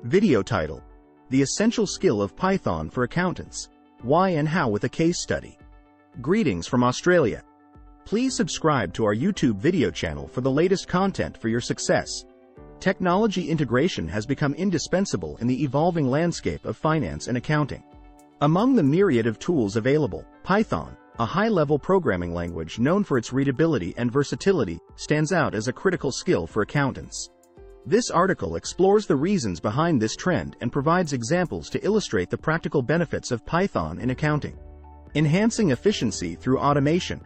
Video title: The Essential Skill of Python for Accountants. Why and How with a Case Study. Greetings from Australia. Please subscribe to our YouTube video channel for the latest content for your success. Technology integration has become indispensable in the evolving landscape of finance and accounting. Among the myriad of tools available, Python, a high-level programming language known for its readability and versatility, stands out as a critical skill for accountants. This article explores the reasons behind this trend and provides examples to illustrate the practical benefits of Python in accounting. Enhancing efficiency through automation.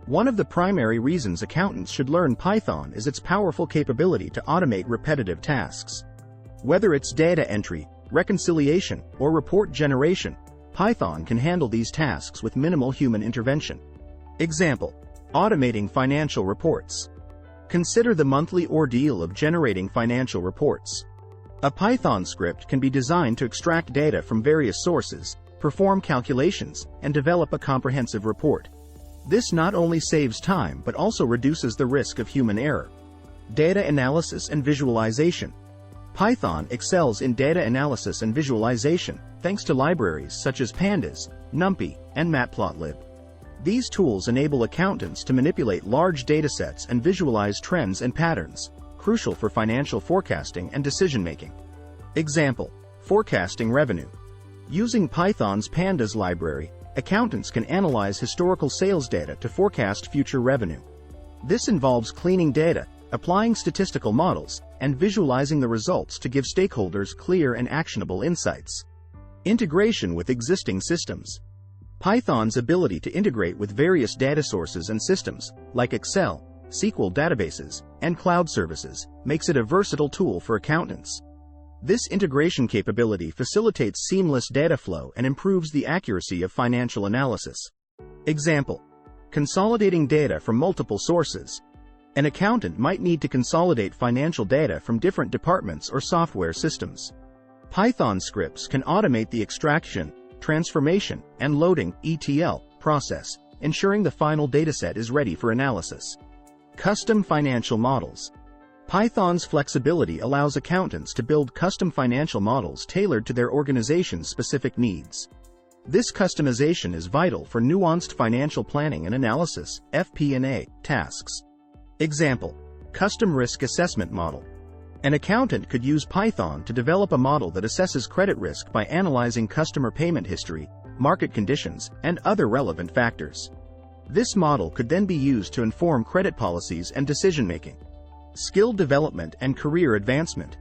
One of the primary reasons accountants should learn Python is its powerful capability to automate repetitive tasks. Whether it's data entry, reconciliation, or report generation, Python can handle these tasks with minimal human intervention. Example: automating financial reports. Consider the monthly ordeal of generating financial reports. A Python script can be designed to extract data from various sources, perform calculations, and develop a comprehensive report. This not only saves time but also reduces the risk of human error. Data analysis and visualization. Python excels in data analysis and visualization, thanks to libraries such as Pandas, NumPy, and Matplotlib. These tools enable accountants to manipulate large datasets and visualize trends and patterns, crucial for financial forecasting and decision-making. Example: forecasting revenue. Using Python's Pandas library, accountants can analyze historical sales data to forecast future revenue. This involves cleaning data, applying statistical models, and visualizing the results to give stakeholders clear and actionable insights. Integration with existing systems. Python's ability to integrate with various data sources and systems, like Excel, SQL databases, and cloud services, makes it a versatile tool for accountants. This integration capability facilitates seamless data flow and improves the accuracy of financial analysis. Example: consolidating data from multiple sources. An accountant might need to consolidate financial data from different departments or software systems. Python scripts can automate the extraction, transformation, and loading (ETL) process, ensuring the final dataset is ready for analysis. Custom financial models. Python's flexibility allows accountants to build custom financial models tailored to their organization's specific needs. This customization is vital for nuanced financial planning and analysis (FP&A) tasks. Example: custom risk assessment model. An accountant could use Python to develop a model that assesses credit risk by analyzing customer payment history, market conditions, and other relevant factors. This model could then be used to inform credit policies and decision-making. Skill development and career advancement.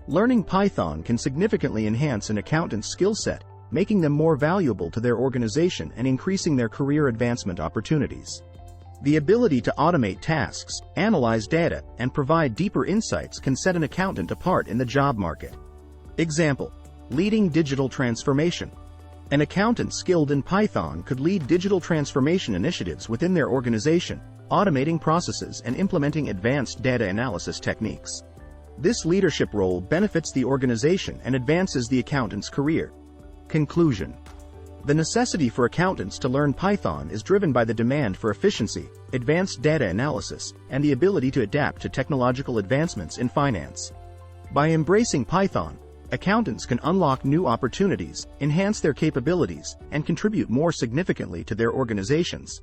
Learning Python can significantly enhance an accountant's skill set, making them more valuable to their organization and increasing their career advancement opportunities. The ability to automate tasks, analyze data, and provide deeper insights can set an accountant apart in the job market. Example: leading digital transformation. An accountant skilled in Python could lead digital transformation initiatives within their organization, automating processes and implementing advanced data analysis techniques. This leadership role benefits the organization and advances the accountant's career. Conclusion: the necessity for accountants to learn Python is driven by the demand for efficiency, advanced data analysis, and the ability to adapt to technological advancements in finance. By embracing Python, accountants can unlock new opportunities, enhance their capabilities, and contribute more significantly to their organizations.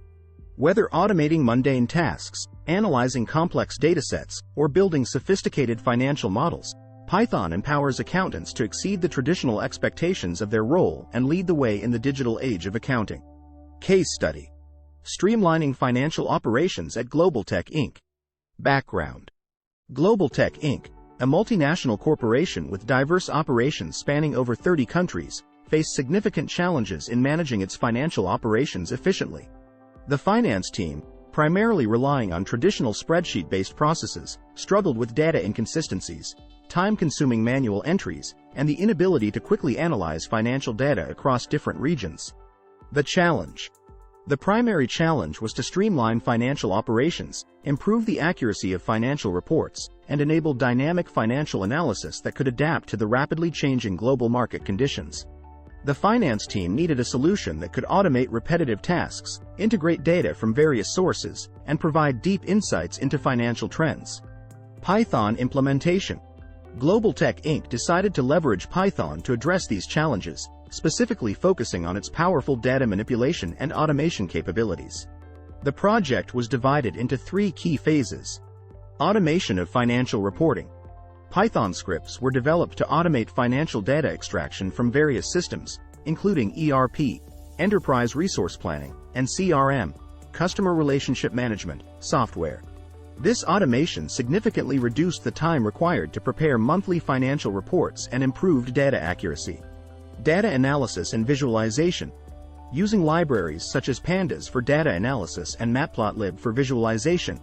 Whether automating mundane tasks, analyzing complex datasets, or building sophisticated financial models, Python empowers accountants to exceed the traditional expectations of their role and lead the way in the digital age of accounting. Case study: streamlining financial operations at Global Tech Inc. Background: Global Tech Inc., a multinational corporation with diverse operations spanning over 30 countries, faced significant challenges in managing its financial operations efficiently. The finance team, primarily relying on traditional spreadsheet-based processes, struggled with data inconsistencies, time-consuming manual entries, and the inability to quickly analyze financial data across different regions. The challenge. The primary challenge was to streamline financial operations, improve the accuracy of financial reports, and enable dynamic financial analysis that could adapt to the rapidly changing global market conditions. The finance team needed a solution that could automate repetitive tasks, integrate data from various sources, and provide deep insights into financial trends. Python implementation. Global Tech Inc. decided to leverage Python to address these challenges, specifically focusing on its powerful data manipulation and automation capabilities. The project was divided into 3 key phases. Automation of financial reporting. Python scripts were developed to automate financial data extraction from various systems, including ERP, enterprise resource planning, and CRM, customer relationship management, software. This automation significantly reduced the time required to prepare monthly financial reports and improved data accuracy. Data analysis and visualization. Using libraries such as Pandas for data analysis and Matplotlib for visualization,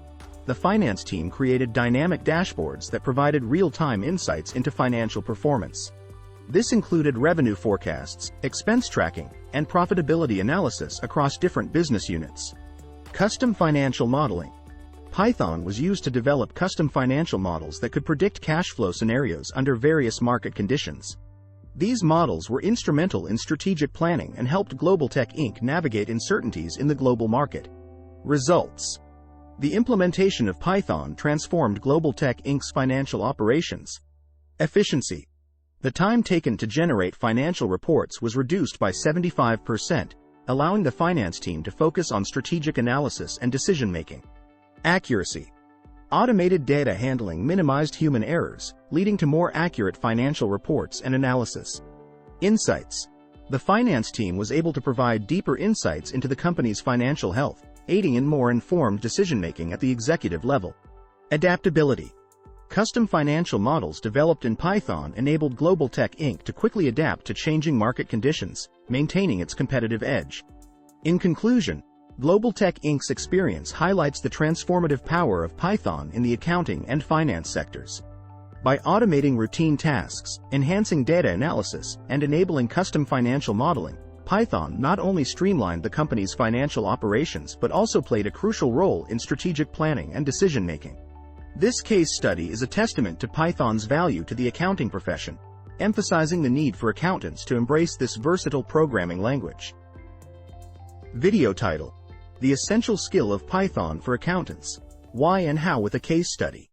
the finance team created dynamic dashboards that provided real-time insights into financial performance. This included revenue forecasts, expense tracking, and profitability analysis across different business units. Custom financial modeling. Python was used to develop custom financial models that could predict cash flow scenarios under various market conditions. These models were instrumental in strategic planning and helped Global Tech Inc. navigate uncertainties in the global market. Results. The implementation of Python transformed Global Tech Inc.'s financial operations. Efficiency. The time taken to generate financial reports was reduced by 75%, allowing the finance team to focus on strategic analysis and decision-making. Accuracy. Automated data handling minimized human errors, leading to more accurate financial reports and analysis. Insights. The finance team was able to provide deeper insights into the company's financial health, aiding in more informed decision-making at the executive level. Adaptability. Custom financial models developed in Python enabled Global Tech Inc. to quickly adapt to changing market conditions, maintaining its competitive edge. In conclusion, Global Tech Inc.'s experience highlights the transformative power of Python in the accounting and finance sectors. By automating routine tasks, enhancing data analysis, and enabling custom financial modeling, Python not only streamlined the company's financial operations but also played a crucial role in strategic planning and decision-making. This case study is a testament to Python's value to the accounting profession, emphasizing the need for accountants to embrace this versatile programming language. Video title: The Essential Skill of Python for Accountants. Why and How with a Case Study.